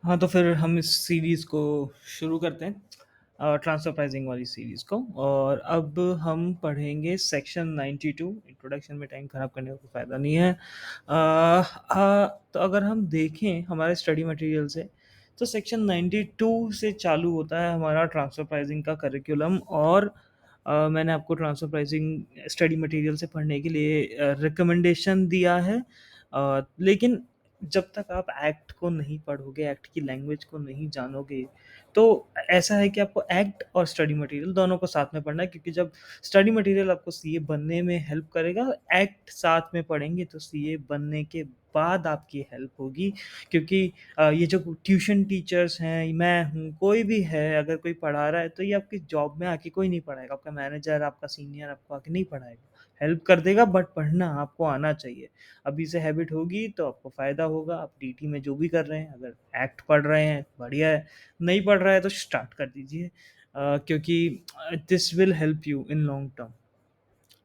हाँ, तो फिर हम इस सीरीज़ को शुरू करते हैं, ट्रांसफर प्राइसिंग वाली सीरीज़ को। और अब हम पढ़ेंगे सेक्शन 92। इंट्रोडक्शन में टाइम ख़राब करने का कोई फ़ायदा नहीं है। तो अगर हम देखें हमारे स्टडी मटेरियल से, तो सेक्शन 92 से चालू होता है हमारा ट्रांसफर प्राइसिंग का करिकुलम। और मैंने आपको ट्रांसफर प्राइसिंग स्टडी मटेरियल से पढ़ने के लिए रिकमेंडेशन दिया है। लेकिन जब तक आप एक्ट को नहीं पढ़ोगे, एक्ट की लैंग्वेज को नहीं जानोगे, तो ऐसा है कि आपको एक्ट और स्टडी मटेरियल दोनों को साथ में पढ़ना है, क्योंकि जब स्टडी मटेरियल आपको सीए बनने में हेल्प करेगा, एक्ट साथ में पढ़ेंगे तो सीए बनने के बाद आपकी हेल्प होगी। क्योंकि ये जो ट्यूशन टीचर्स हैं, मैं हूँ, कोई भी है, अगर कोई पढ़ा रहा है तो ये आपकी जॉब में आके कोई नहीं पढ़ाएगा। आपका मैनेजर, आपका सीनियर आपको आके नहीं पढ़ाएगा। हेल्प कर देगा, बट पढ़ना आपको आना चाहिए। अभी से हैबिट होगी तो आपको फ़ायदा होगा। आप टीटी में जो भी कर रहे हैं, अगर एक्ट पढ़ रहे हैं बढ़िया है, नहीं पढ़ रहा है तो स्टार्ट कर दीजिए, क्योंकि this will help you in long term.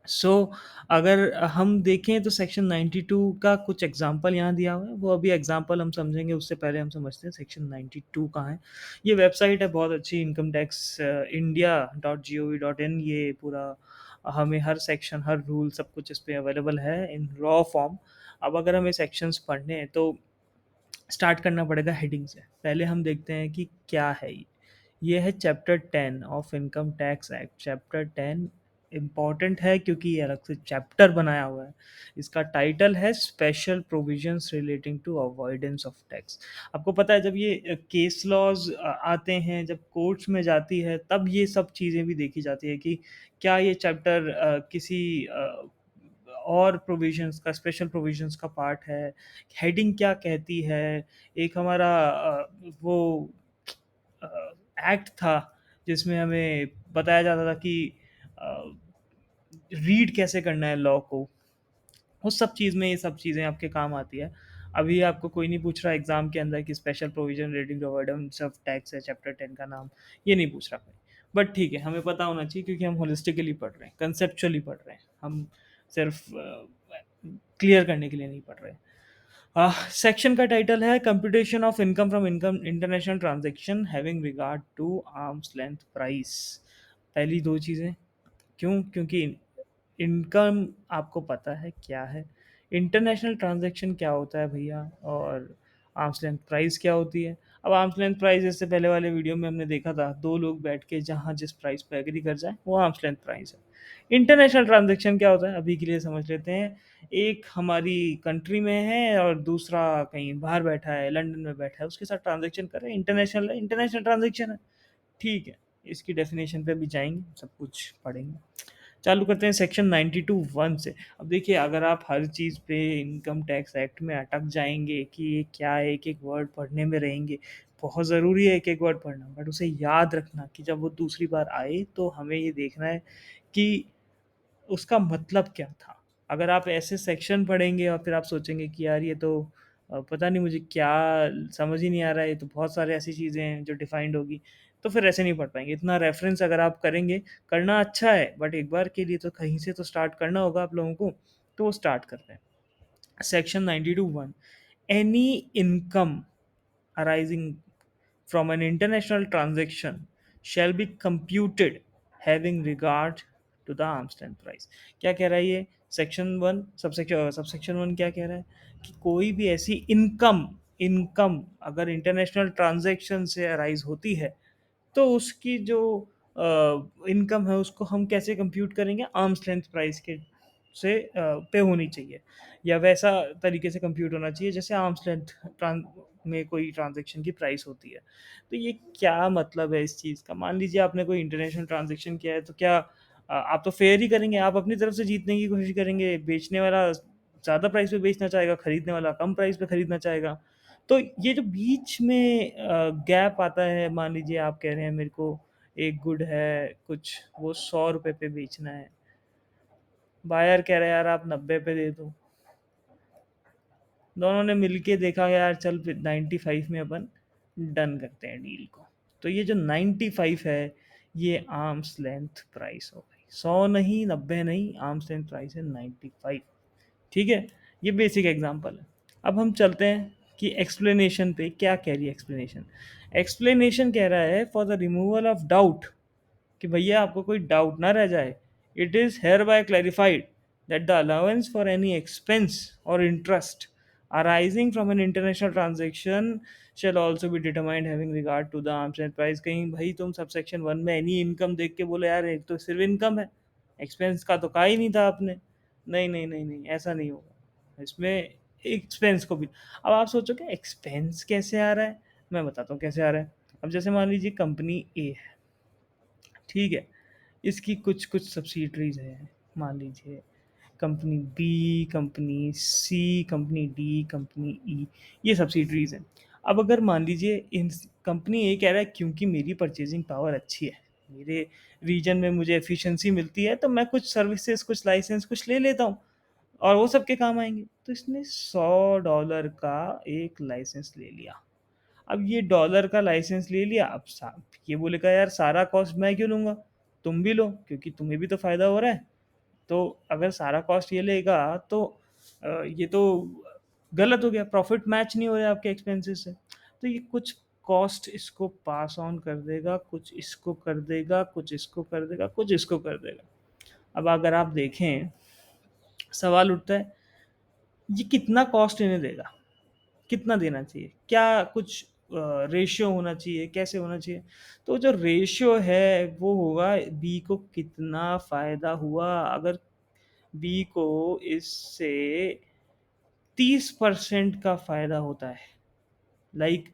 So अगर हम देखें तो सेक्शन 92 का कुछ एग्जांपल यहाँ दिया हुआ है, वो अभी एग्जांपल हम समझेंगे, उससे पहले हम समझते हैं सेक्शन 92 कहाँ है। ये वेबसाइट है बहुत अच्छी, इनकम टैक्स india.gov.in। ये पूरा हमें हर सेक्शन, हर रूल, सब कुछ इस पे अवेलेबल है इन रॉ फॉर्म। अब अगर हमें सेक्शंस पढ़ने हैं तो स्टार्ट करना पड़ेगा हेडिंग से। पहले हम देखते हैं कि क्या है ये। ये है chapter 10 of income tax act. Chapter 10 important है क्योंकि ये अलग से चैप्टर बनाया हुआ है। इसका टाइटल है special provisions relating to avoidance of tax. आपको पता है, जब ये केस लॉज आते हैं, जब कोर्ट्स में जाती है, तब ये सब चीज़ें भी देखी जाती है कि क्या ये चैप्टर किसी और प्रोविजंस का, स्पेशल प्रोविजंस का पार्ट है। हेडिंग क्या कहती है। एक हमारा वो एक्ट था जिसमें हमें बताया जाता था कि रीड कैसे करना है लॉ को। उस सब चीज़ में ये सब चीज़ें आपके काम आती है। अभी आपको कोई नहीं पूछ रहा एग्जाम के अंदर कि special provision relating to avoidance of tax है चैप्टर 10 का नाम, ये नहीं पूछ रहा कोई। बट ठीक है, हमें पता होना चाहिए क्योंकि हम होलिस्टिकली पढ़ रहे हैं, कंसेप्चुअली पढ़ रहे हैं, हम सिर्फ क्लियर करने के लिए नहीं पढ़ रहे हैं। सेक्शन का टाइटल है computation of income from income international transaction having regard to arm's length price. पहली दो चीज़ें, क्यों? क्योंकि इनकम आपको पता है क्या है, इंटरनेशनल ट्रांजैक्शन क्या होता है भैया, और आर्म्स लेंथ प्राइस क्या होती है। अब आर्म्स लेंथ प्राइस, इससे पहले वाले वीडियो में हमने देखा था, दो लोग बैठ के जहाँ जिस प्राइस पे एग्री कर जाए वो आर्म्स लेंथ प्राइस है। इंटरनेशनल ट्रांजैक्शन क्या होता है, अभी के लिए समझ लेते हैं। एक हमारी कंट्री में है और दूसरा कहीं बाहर बैठा है, लंदन में बैठा है, उसके साथ ट्रांजैक्शन कर रहे हैं, इंटरनेशनल है, इंटरनेशनल ट्रांजैक्शन है। ठीक है, इसकी डेफिनेशन पे भी जाएंगे, सब कुछ पढ़ेंगे। चालू करते हैं सेक्शन 92(1) से। अब देखिए, अगर आप हर चीज़ पे इनकम टैक्स एक्ट में अटक जाएंगे कि ये क्या है, एक एक वर्ड पढ़ने में रहेंगे, बहुत ज़रूरी है एक एक वर्ड पढ़ना, बट उसे याद रखना कि जब वो दूसरी बार आए तो हमें ये देखना है कि उसका मतलब क्या था। अगर आप ऐसे सेक्शन पढ़ेंगे और फिर आप सोचेंगे कि यार ये तो पता नहीं मुझे क्या, समझ ही नहीं आ रहा है, ये तो बहुत सारे ऐसी चीज़ें हैं जो डिफाइंड होगी, तो फिर ऐसे नहीं पढ़ पाएंगे। इतना रेफरेंस अगर आप करेंगे, करना अच्छा है, बट एक बार के लिए तो कहीं से तो स्टार्ट करना होगा आप लोगों को, तो वो स्टार्ट करते हैं। Section 92(1), any income arising from an international transaction shall be computed having regard to the arm's length price। क्या कह रहा है ये सेक्शन 1, सबसेक्शन 1 क्या कह रहा है कि कोई भी ऐसी इनकम, इनकम अगर इंटरनेशनल ट्रांजैक्शन से अराइज होती है, तो उसकी जो इनकम है उसको हम कैसे कंप्यूट करेंगे, आर्म्स लेंथ प्राइस के से पे होनी चाहिए, या वैसा तरीके से कंप्यूट होना चाहिए जैसे आर्म्स लेंथ में कोई ट्रांजैक्शन की प्राइस होती है। तो ये क्या मतलब है इस चीज़ का? मान लीजिए आपने कोई इंटरनेशनल ट्रांजैक्शन किया है, तो क्या आप तो फेयर ही करेंगे, आप अपनी तरफ से जीतने की कोशिश करेंगे, बेचने वाला ज़्यादा प्राइस पे बेचना चाहेगा, खरीदने वाला कम प्राइस पे खरीदना चाहेगा। तो ये जो बीच में गैप आता है, मान लीजिए आप कह रहे हैं मेरे को एक गुड है कुछ, वो 100 रुपये पे बेचना है, बायर कह रहा है यार आप 90 पे दे दो, दोनों ने मिलके देखा यार चल 95 में अपन डन करते हैं डील को। तो ये जो 95 है, ये आर्म्स लेंथ प्राइस हो गई, 100 नहीं, 90 नहीं, आर्म्स लेंथ प्राइस है 95। ठीक है, ये बेसिक एग्जांपल है। अब हम चलते हैं कि एक्सप्लेनेशन पे क्या कह रही है एक्सप्लेनेशन। एक्सप्लेनेशन कह रहा है for the removal of doubt, कि भैया आपको कोई डाउट ना रह जाए। It is hereby clarified that the allowance for any expense or interest arising from an international transaction shall also be determined having regard to the arms and price। कहीं भाई तुम सब सेक्शन 1 में any income देख के बोले यार एक तो सिर्फ इनकम है, एक्सपेंस का तो कहा ही नहीं था आपने। नहीं नहीं नहीं नहीं, ऐसा नहीं होगा इसमें। एक्सपेंस को भी, अब आप सोचोगे एक्सपेंस कैसे आ रहा है, मैं बताता हूँ कैसे आ रहा है। अब जैसे मान लीजिए कंपनी ए है, ठीक है, इसकी कुछ कुछ सब्सिडरीज है, मान लीजिए कंपनी बी, कंपनी सी, कंपनी डी, कंपनी ई, ये सब्सिडरीज हैं। अब अगर मान लीजिए इन कंपनी ए कह रहा है क्योंकि मेरी परचेजिंग पावर अच्छी है, मेरे रीजन में मुझे एफिशिएंसी मिलती है, तो मैं कुछ सर्विसेज, कुछ लाइसेंस कुछ ले लेता हूँ और वो सबके काम आएंगे। तो इसने $100 का एक लाइसेंस ले लिया। अब ये डॉलर का लाइसेंस ले लिया, अब ये बोलेगा यार सारा कॉस्ट मैं क्यों लूंगा, तुम भी लो क्योंकि तुम्हें भी तो फायदा हो रहा है। तो अगर सारा कॉस्ट ये लेगा तो ये तो गलत हो गया, प्रॉफिट मैच नहीं हो रहा है आपके एक्सपेंसेस से। तो ये कुछ कॉस्ट इसको पास ऑन कर देगा, कुछ इसको कर देगा, कुछ इसको कर देगा, कुछ इसको कर देगा। अब अगर आप देखें, सवाल उठता है ये कितना कॉस्ट इन्हें देगा, कितना देना चाहिए, क्या कुछ रेशियो होना चाहिए, कैसे होना चाहिए। तो जो रेशियो है वो होगा बी को कितना फायदा हुआ। अगर बी को इससे 30% का फायदा होता है, लाइक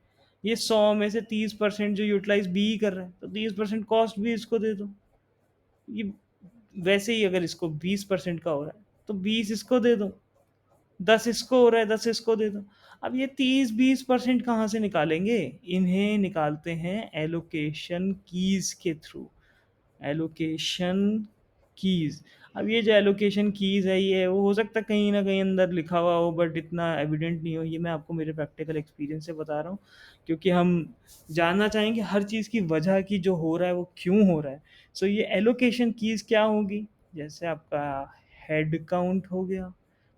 ये 100 में से 30% जो यूटिलाइज बी कर रहा है, तो 30% कॉस्ट भी इसको दे दो। ये वैसे ही अगर इसको 20% का हो रहा है तो 20 इसको दे दो, 10 इसको हो रहा है 10 इसको दे दो। अब ये 30-20% कहाँ से निकालेंगे, इन्हें निकालते हैं एलोकेशन कीज के थ्रू। एलोकेशन कीज, अब ये जो एलोकेशन कीज है ये वो हो सकता है कहीं ना कहीं अंदर लिखा हुआ हो बट इतना एविडेंट नहीं हो। ये मैं आपको मेरे प्रैक्टिकल एक्सपीरियंस से बता रहा हूँ, क्योंकि हम जानना चाहेंगे हर चीज़ की वजह की जो हो रहा है वो क्यों हो रहा है। सो ये एलोकेशन कीज क्या होगी, जैसे आपका हेड काउंट हो गया,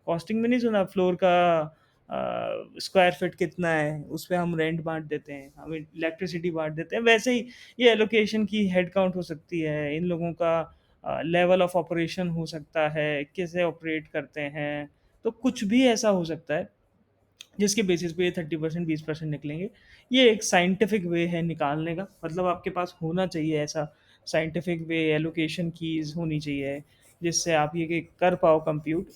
कॉस्टिंग में नहीं सुना फ्लोर का स्क्वायर फीट कितना है, उस पर हम रेंट बांट देते हैं, हम इलेक्ट्रिसिटी बांट देते हैं, वैसे ही ये एलोकेशन की हेड काउंट हो सकती है, इन लोगों का लेवल ऑफ ऑपरेशन हो सकता है, कैसे ऑपरेट करते हैं। तो कुछ भी ऐसा हो सकता है जिसके बेसिस पे ये 30% 20% निकलेंगे। ये एक साइंटिफिक वे है निकालने का, मतलब आपके पास होना चाहिए ऐसा साइंटिफिक वे, एलोकेशन कीज होनी चाहिए जिससे आप ये कर पाओ कंप्यूट।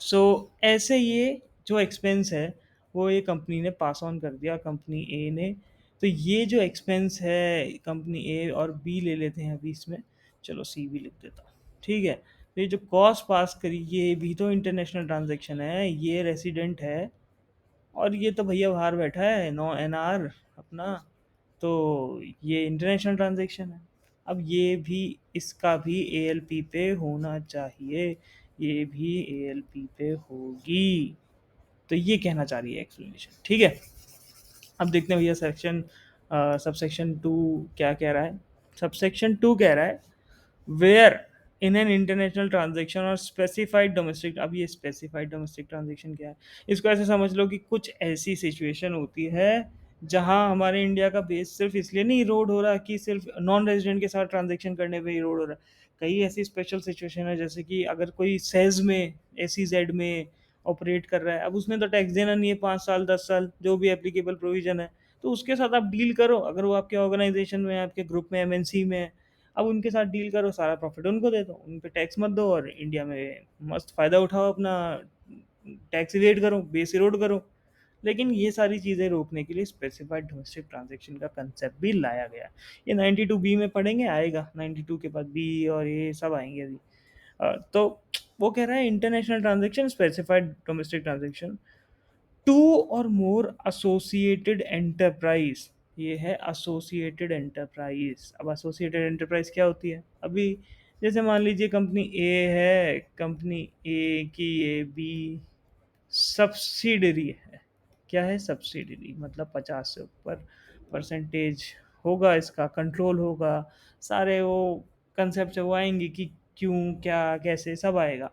सो ऐसे ये जो एक्सपेंस है वो ये कंपनी ने पास ऑन कर दिया कंपनी ए ने। तो ये जो एक्सपेंस है कंपनी ए और बी ले लेते हैं अभी इसमें, चलो सी भी लिख देता हूँ, ठीक है। तो ये जो कॉस्ट पास करी ये भी तो इंटरनेशनल ट्रांजैक्शन है, ये रेसिडेंट है और ये तो भैया बाहर बैठा है नो एनआर अपना, तो ये इंटरनेशनल ट्रांजैक्शन है। अब ये भी, इसका भी एएलपी पे होना चाहिए, ये भी एएलपी पे होगी। तो ये कहना चाह रही है एक्सप्लेनेशन, ठीक है। अब देखते हैं भैया सेक्शन सबसेक्शन 2 क्या कह रहा है। सबसेक्शन 2 कह रहा है where in an international transaction or specified domestic. अब ये स्पेसिफाइड डोमेस्टिक ट्रांजेक्शन क्या है, इसको ऐसे समझ लो कि कुछ ऐसी सिचुएशन होती है जहां हमारे इंडिया का बेस सिर्फ इसलिए नहीं इरोड हो रहा कि सिर्फ नॉन रेजिडेंट के साथ ट्रांजेक्शन करने पे इरोड हो रहा है। कई ऐसी स्पेशल सिचुएशन है जैसे कि अगर कोई सेज में, एसीजेड में ऑपरेट कर रहा है, अब उसने तो टैक्स देना नहीं है 5 साल 10 साल जो भी एप्लीकेबल प्रोविजन है, तो उसके साथ आप डील करो। अगर वो आपके ऑर्गेनाइजेशन में, आपके ग्रुप में, एमएनसी में है, अब उनके साथ डील करो, सारा प्रॉफिट उनको दे दो, उन पे टैक्स मत दो और इंडिया में मस्त फ़ायदा उठाओ अपना, टैक्स इवेड करो, बेस इरोड करो। लेकिन ये सारी चीज़ें रोकने के लिए स्पेसिफाइड डोमेस्टिक ट्रांजैक्शन का कंसेप्ट भी लाया गया। ये 92 बी में पढ़ेंगे, आएगा 92 के बाद बी और ये सब आएंगे अभी। तो वो कह रहा है international transaction, specified domestic transaction, two or more associated enterprise. ये है एसोसिएटेड एंटरप्राइज। अब एसोसिएटेड एंटरप्राइज क्या होती है, अभी जैसे मान लीजिए कंपनी ए है, कंपनी ए की ए बी सब्सिडरी है। क्या है सब्सिडरी, मतलब 50 से ऊपर परसेंटेज होगा, इसका कंट्रोल होगा, सारे वो कंसेप्ट वो आएंगे कि क्यों क्या कैसे सब आएगा।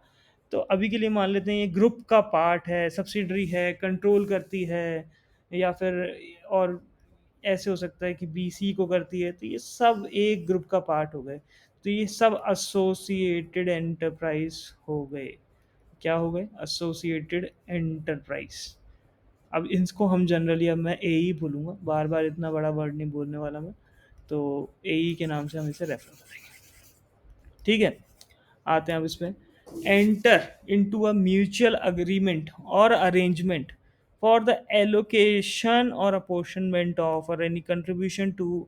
तो अभी के लिए मान लेते हैं ये ग्रुप का पार्ट है, सब्सिडरी है, कंट्रोल करती है, या फिर और ऐसे हो सकता है कि बीसी को करती है, तो ये सब एक ग्रुप का पार्ट हो गए। तो ये सब एसोसिएटेड एंटरप्राइज हो गए। क्या हो गए? Associated enterprise. अब इसको हम जनरली, अब मैं एई बोलूँगा, बार बार इतना बड़ा वर्ड नहीं बोलने वाला मैं, तो एई के नाम से हम इसे रेफर करेंगे। ठीक है, आते हैं अब इसमें। Enter into a mutual agreement or arrangement for the allocation or apportionment of or any contribution to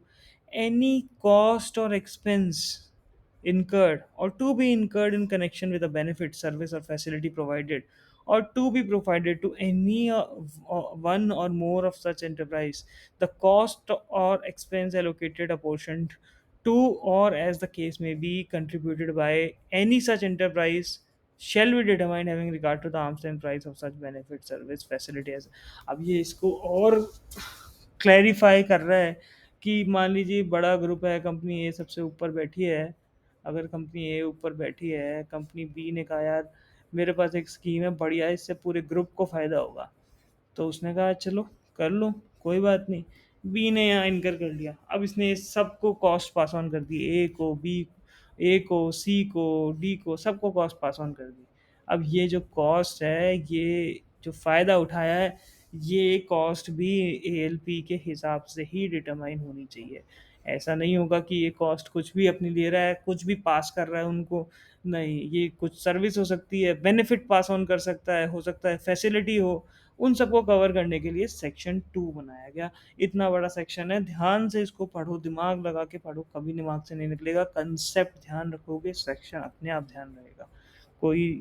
any cost or expense incurred or to be incurred in connection with a benefit, service, or facility provided, or to be provided to any one or more of such enterprise, the cost or expense allocated apportioned to or as the case may be contributed by any such enterprise shall be determined having regard to the arm's length price of such benefit, service, facility as। अब ये इसको और clarify कर रहा है कि मान लीजिए बड़ा ग्रुप है, कंपनी ए सबसे ऊपर बैठी है। अगर कंपनी ए ऊपर बैठी है, कंपनी बी ने कहा यार मेरे पास एक स्कीम है बढ़िया है, इससे पूरे ग्रुप को फ़ायदा होगा। तो उसने कहा चलो कर लो, कोई बात नहीं। बी ने यहाँ इनकर कर लिया, अब इसने सबको कॉस्ट पास ऑन कर दी, ए को, सी को, डी को, सबको कॉस्ट पास ऑन कर दी। अब ये जो कॉस्ट है, ये जो फ़ायदा उठाया है, ये कॉस्ट भी एएलपी के हिसाब से ही डिटरमाइन होनी चाहिए। ऐसा नहीं होगा कि ये कॉस्ट कुछ भी अपनी ले रहा है, कुछ भी पास कर रहा है उनको। नहीं, ये कुछ सर्विस हो सकती है, बेनिफिट पास ऑन कर सकता है, हो सकता है फैसिलिटी हो, उन सबको कवर करने के लिए सेक्शन 2 बनाया गया। इतना बड़ा सेक्शन है, ध्यान से इसको पढ़ो, दिमाग लगा के पढ़ो, कभी दिमाग से नहीं निकलेगा। कंसेप्ट ध्यान रखोगे, सेक्शन अपने आप ध्यान रहेगा। कोई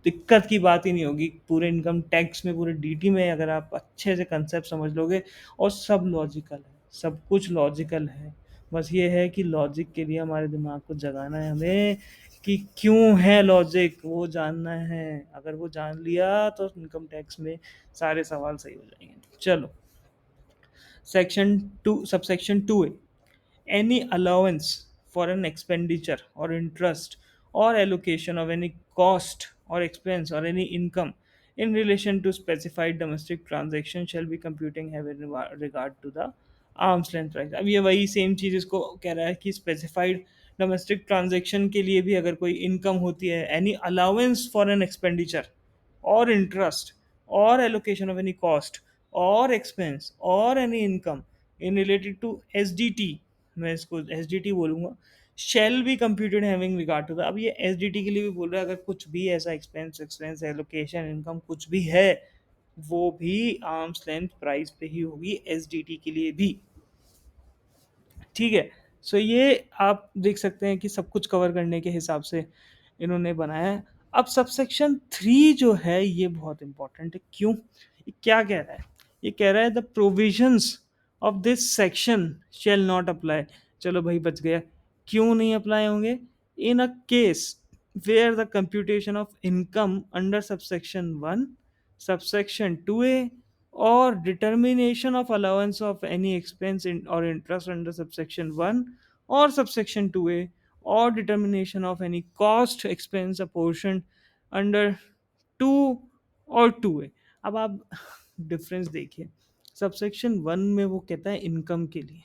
दिक्कत की बात ही नहीं होगी। पूरे इनकम टैक्स में, पूरे डीटी में अगर आप अच्छे से कंसेप्ट समझ लोगे, और सब लॉजिकल है, सब कुछ लॉजिकल है। बस ये है कि लॉजिक के लिए हमारे दिमाग को जगाना है हमें, कि क्यों है लॉजिक, वो जानना है। अगर वो जान लिया तो इनकम टैक्स में सारे सवाल सही हो जाएंगे। चलो, सेक्शन 2, सबसेक्शन 2 है, any allowance for an expenditure or interest or allocation of any cost or expense or any income in relation to specified domestic transaction shall be computing having regard to the arm's length price। अब ये वही same चीज़ इसको कह रहा है कि specified domestic transaction के लिए भी अगर कोई इनकम होती है, any allowance for an expenditure or interest or allocation of any cost or expense or any income in related to SDT, मैं इसको SDT बोलूँगा, shall be computed having regard to the। अब ये SDT के लिए भी बोल रहा है, अगर कुछ भी ऐसा एक्सपेंस एलोकेशन इनकम कुछ भी है, वो भी आर्म्स लेंथ प्राइस पे ही होगी SDT के लिए भी। ठीक है, सो ये आप देख सकते हैं कि सब कुछ कवर करने के हिसाब से इन्होंने बनाया है। अब सबसेक्शन 3 जो है ये बहुत इंपॉर्टेंट है। क्यों? ये क्या कह रहा है? ये कह रहा है the provisions of this section shall not apply. चलो भाई बच गया। क्यों नहीं अप्लाई होंगे? In a case where the computation of income under subsection 1, subsection 2A, or determination of allowance of any expense or interest under subsection 1 or subsection 2A, or determination of any cost expense apportioned under 2 और 2A। अब आप difference देखिए, subsection 1 में वो कहता है income के लिए,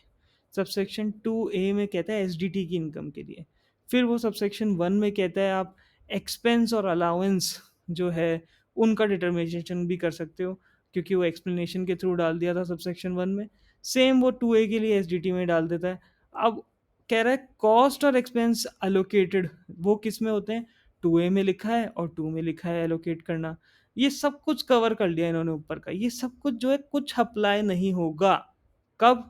सबसेक्शन 2A में कहता है एसडीटी की इनकम के लिए, फिर वो सबसेक्शन 1 में कहता है आप एक्सपेंस और अलाउंस जो है उनका डिटर्मिनेशन भी कर सकते हो, क्योंकि वो एक्सप्लेनेशन के थ्रू डाल दिया था सबसेक्शन 1 में। सेम वो 2A के लिए एसडीटी में डाल देता है। अब कह रहा है कॉस्ट और एक्सपेंस अलोकेटेड वो किस में होते हैं? 2A में लिखा है और 2 में लिखा है एलोकेट करना। ये सब कुछ कवर कर लिया इन्होंने ऊपर का। ये सब कुछ जो है कुछ अप्लाई नहीं होगा। कब?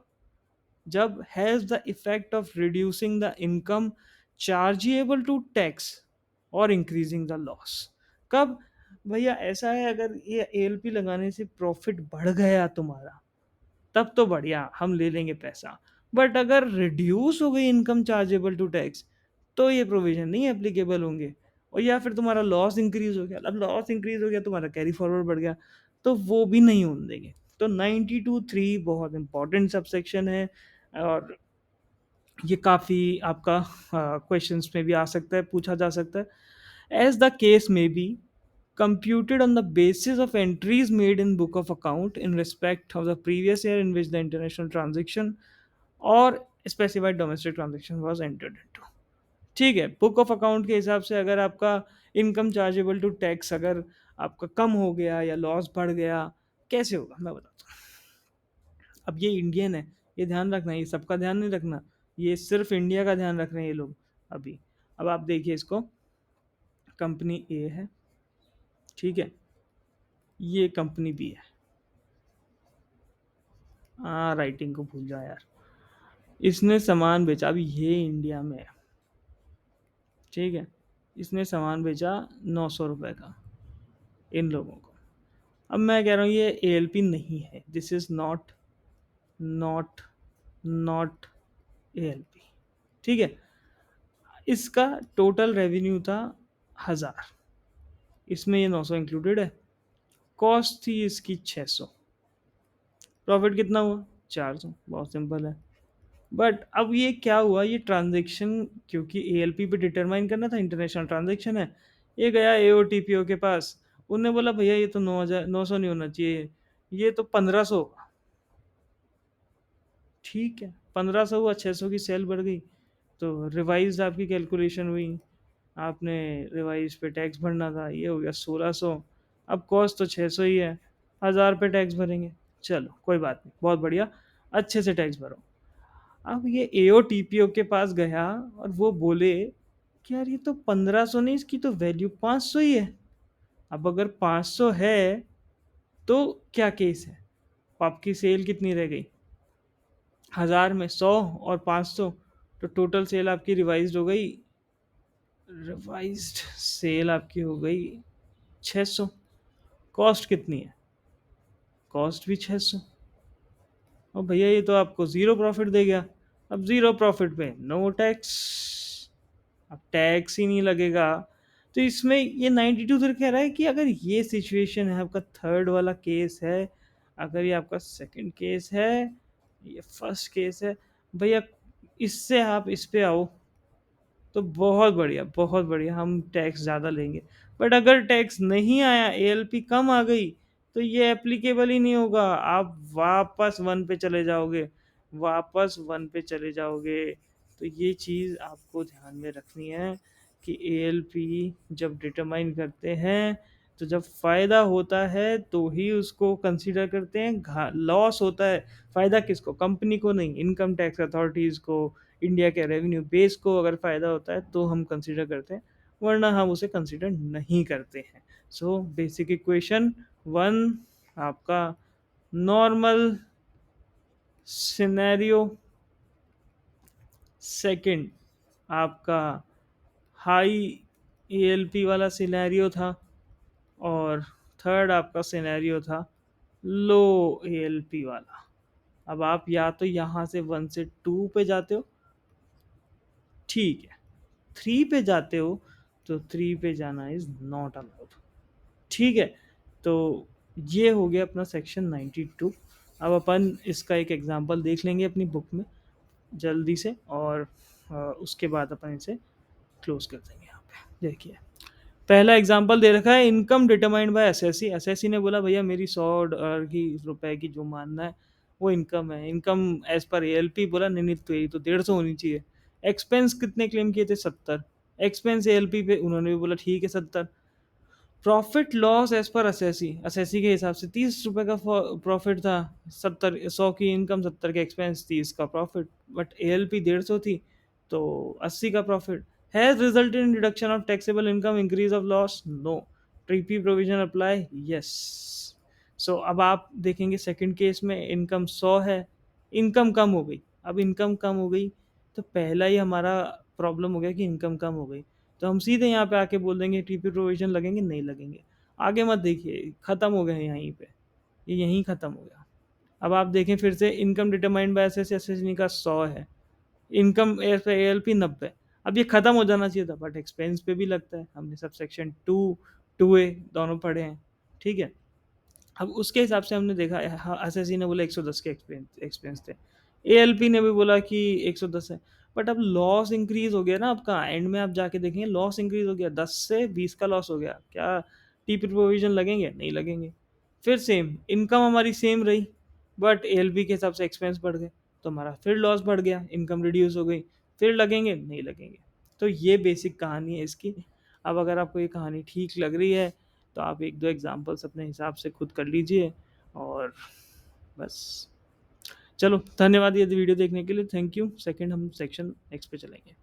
जब has the effect of reducing the income chargeable to tax or increasing the loss. कब? भैया ऐसा है, अगर ये एएलपी लगाने से प्रॉफिट बढ़ गया तुम्हारा, तब तो बढ़िया, हम ले लेंगे पैसा। बट अगर रिड्यूस हो गई इनकम चार्जेबल टू टैक्स, तो ये प्रोविजन नहीं एप्लीकेबल होंगे। और या फिर तुम्हारा लॉस इंक्रीज हो गया, अब लॉस इंक्रीज हो गया, तुम्हारा कैरी फॉरवर्ड बढ़ गया, तो वो भी नहीं होने देंगे। तो 92(3) बहुत इंपॉर्टेंट सबसेक्शन है, और ये काफ़ी आपका क्वेश्चंस में भी आ सकता है, पूछा जा सकता है। As the case may be computed on the basis of entries made in book of account in respect of the previous year in which the international transaction or specified domestic transaction was entered into. ठीक है, book of account के हिसाब से अगर आपका income chargeable to tax अगर आपका कम हो गया या लॉस बढ़ गया, कैसे होगा मैं बताता हूँ। अब ये इंडियन है, ये ध्यान रखना, ये सबका ध्यान नहीं रखना, ये सिर्फ इंडिया का ध्यान रख रहे हैं ये लोग अभी। अब आप देखिए इसको, कंपनी ए है, ठीक है, ये कंपनी बी है। हाँ, राइटिंग को भूल जा यार। इसने सामान बेचा, अभी ये इंडिया में है, ठीक है, इसने सामान बेचा 900 रुपये का इन लोगों को। अब मैं कह रहा हूँ ये एएलपी नहीं है, this is not not not ALP, ठीक है। इसका टोटल रेवेन्यू था 1000, इसमें ये 900 इंक्लूडेड है, कॉस्ट थी इसकी 600, प्रॉफिट कितना हुआ 400, बहुत सिंपल है। बट अब ये क्या हुआ, ये ट्रांजेक्शन क्योंकि एएलपी पे डिटरमाइन करना था, इंटरनेशनल ट्रांजेक्शन है, ये गया एओटीपीओ के पास, उनने बोला भैया ये तो 900 नहीं होना चाहिए, ये तो 1500, ठीक है 1500 हुआ, 600 की सेल बढ़ गई, तो रिवाइज आपकी कैलकुलेशन हुई, आपने रिवाइज पे टैक्स भरना था, ये हो गया 1600। अब कॉस्ट तो 600 ही है, 1000 पे टैक्स भरेंगे, चलो कोई बात नहीं, बहुत बढ़िया, अच्छे से टैक्स भरो। अब ये एओटीपीओ के पास गया और वो बोले कि यार ये तो 1500 नहीं, इसकी तो वैल्यू 500 ही है। अब अगर 500 है तो क्या केस है, आपकी सेल कितनी रह गई, 1000 में 100 और 500, तो टोटल सेल आपकी रिवाइज्ड हो गई, रिवाइज्ड सेल आपकी हो गई 600। कॉस्ट कितनी है, कॉस्ट भी 600, और भैया ये तो आपको ज़ीरो प्रॉफिट दे गया। अब ज़ीरो प्रॉफिट पे नो टैक्स, अब टैक्स ही नहीं लगेगा। तो इसमें ये 92 फिर कह रहा है कि अगर ये सिचुएशन है, आपका थर्ड वाला केस है, अगर ये आपका सेकंड केस है, ये फर्स्ट केस है, भैया इससे आप इस पे आओ तो बहुत बढ़िया, बहुत बढ़िया, हम टैक्स ज़्यादा लेंगे। बट अगर टैक्स नहीं आया, एएलपी कम आ गई, तो ये एप्लीकेबल ही नहीं होगा, आप वापस वन पे चले जाओगे, वापस वन पे चले जाओगे। तो ये चीज़ आपको ध्यान में रखनी है कि एएलपी जब डिटरमाइन करते हैं, तो जब फ़ायदा होता है तो ही उसको कंसीडर करते हैं, लॉस होता है, फ़ायदा किसको, कंपनी को नहीं, इनकम टैक्स अथॉरिटीज़ को, इंडिया के रेवेन्यू बेस को अगर फ़ायदा होता है तो हम कंसीडर करते हैं, वरना हम उसे कंसीडर नहीं करते हैं। सो बेसिक इक्वेशन वन आपका नॉर्मल सिनेरियो, सेकंड आपका हाई एएलपी वाला सिनेरियो था, और थर्ड आपका सिनेरियो था लो एएलपी वाला। अब आप या तो यहाँ से 1 से 2 पे जाते हो, ठीक है, 3 पे जाते हो तो 3 पे जाना इज नॉट अलाउड, ठीक है। तो ये हो गया अपना सेक्शन 92। अब अपन इसका एक एग्जांपल देख लेंगे अपनी बुक में जल्दी से, और उसके बाद अपन इसे क्लोज कर देंगे। यहाँ पे देखिए, पहला एग्जांपल दे रखा है, income determined by SSC. SSC ने बोला भैया मेरी 100 की रुपए की जो मानना है वो इनकम है, इनकम एज पर एएलपी। बोला नहीं नहीं, तो यही तो 150 होनी चाहिए। एक्सपेंस कितने क्लेम किए थे, 70, एक्सपेंस एएलपी पे उन्होंने भी बोला ठीक है 70। Profit loss as per assessee, assessee के हिसाब से 30 रुपए का प्रॉफिट था, 100 की इनकम, 70 के एक्सपेंस, 30 का प्रॉफिट। बट एएलपी 150 थी तो 80 का profit. Has resulted in deduction of taxable income, increase of loss, no. ट्रीपी प्रोविजन अप्लाई, यस। सो अब आप देखेंगे सेकंड केस में इनकम 100 है, इनकम कम हो गई। अब इनकम कम हो गई तो पहला ही हमारा प्रॉब्लम हो गया कि इनकम कम हो गई, तो हम सीधे यहाँ पे आके बोल देंगे टीपी प्रोविजन लगेंगे, नहीं लगेंगे। आगे मत देखिए, खत्म हो गए यहीं पे, ये यहीं खत्म हो गया। अब आप देखें फिर से, इनकम डिटरमाइंड बाय एसएससी का 100 है, इनकम एएलपी 90। अब ये खत्म हो जाना चाहिए था, बट एक्सपेंस पे भी लगता है, हमने सब सेक्शन 2 2A दोनों पढ़े हैं, ठीक है। अब उसके हिसाब से हमने देखा, एसएससी ने बोला 110 के एक्सपेंस थे, एएलपी ने भी बोला कि 110 है। बट अब लॉस इंक्रीज हो गया ना आपका, एंड में आप जाके देखेंगे लॉस इंक्रीज हो गया, 10 से 20 का लॉस हो गया, क्या टीपी प्रोविजन लगेंगे? नहीं लगेंगे। फिर सेम इनकम हमारी सेम रही, बट एएलपी के हिसाब से एक्सपेंस बढ़ गए, तो हमारा फिर लॉस बढ़ गया, इनकम रिड्यूस हो गई, फिर लगेंगे? नहीं लगेंगे। तो ये बेसिक कहानी है इसकी। अब अगर आपको ये कहानी ठीक लग रही है तो आप एक दो एग्जांपल्स अपने हिसाब से खुद कर लीजिए, और बस। चलो धन्यवाद ये वीडियो देखने के लिए, थैंक यू। सेकंड हम सेक्शन नेक्स्ट पे चलेंगे।